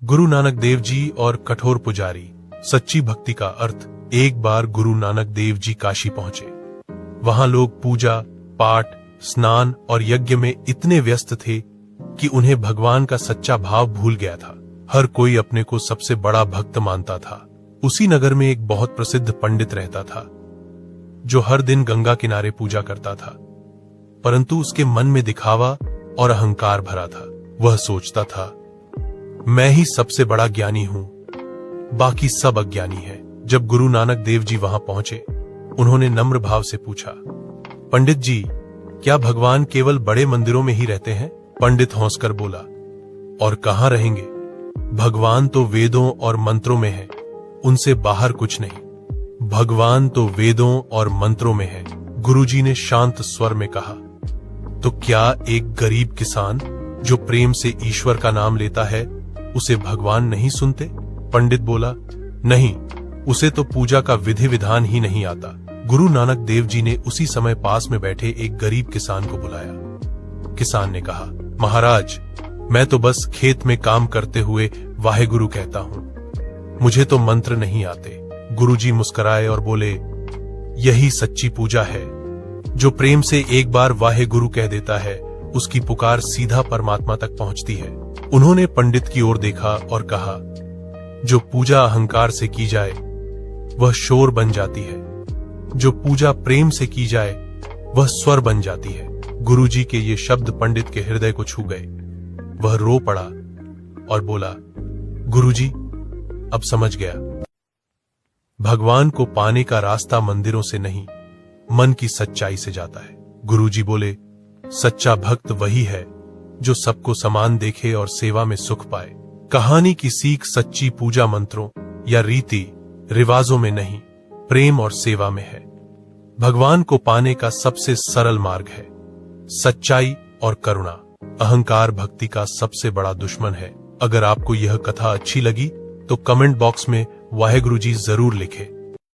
गुरु नानक देव जी और कठोर पुजारी। सच्ची भक्ति का अर्थ। एक बार गुरु नानक देव जी काशी पहुंचे। वहां लोग पूजा पाठ, स्नान और यज्ञ में इतने व्यस्त थे कि उन्हें भगवान का सच्चा भाव भूल गया था। हर कोई अपने को सबसे बड़ा भक्त मानता था। उसी नगर में एक बहुत प्रसिद्ध पंडित रहता था जो हर दिन गंगा किनारे पूजा करता था, परंतु उसके मन में दिखावा और अहंकार भरा था। वह सोचता था, मैं ही सबसे बड़ा ज्ञानी हूं, बाकी सब अज्ञानी है। जब गुरु नानक देव जी वहां पहुंचे, उन्होंने नम्र भाव से पूछा, पंडित जी, क्या भगवान केवल बड़े मंदिरों में ही रहते हैं? पंडित हंसकर बोला, और कहां रहेंगे? भगवान तो वेदों और मंत्रों में है, उनसे बाहर कुछ नहीं। भगवान तो वेदों और मंत्रों में है। गुरुजी ने शांत स्वर में कहा, तो क्या एक गरीब किसान जो प्रेम से ईश्वर का नाम लेता है, उसे भगवान नहीं सुनते? पंडित बोला, नहीं, उसे तो पूजा का विधि विधान ही नहीं आता। गुरु नानक देव जी ने उसी समय पास में बैठे एक गरीब किसान को बुलाया। किसान ने कहा, महाराज, मैं तो बस खेत में काम करते हुए वाहेगुरु कहता हूं, मुझे तो मंत्र नहीं आते। गुरुजी मुस्कुराए और बोले, यही सच्ची पूजा है। जो प्रेम से एक बार वाहेगुरु कह देता है, उसकी पुकार सीधा परमात्मा तक पहुंचती है। उन्होंने पंडित की ओर देखा और कहा, जो पूजा अहंकार से की जाए वह शोर बन जाती है, जो पूजा प्रेम से की जाए वह स्वर बन जाती है। गुरुजी के ये शब्द पंडित के हृदय को छू गए। वह रो पड़ा और बोला, गुरुजी, अब समझ गया, भगवान को पाने का रास्ता मंदिरों से नहीं, मन की सच्चाई से जाता है। गुरुजी बोले, सच्चा भक्त वही है जो सबको समान देखे और सेवा में सुख पाए। कहानी की सीख सच्ची पूजा मंत्रों या रीति रिवाजों में नहीं, प्रेम और सेवा में है। भगवान को पाने का सबसे सरल मार्ग है सच्चाई और करुणा। अहंकार भक्ति का सबसे बड़ा दुश्मन है। अगर आपको यह कथा अच्छी लगी तो कमेंट बॉक्स में वाहेगुरु जी जरूर लिखें।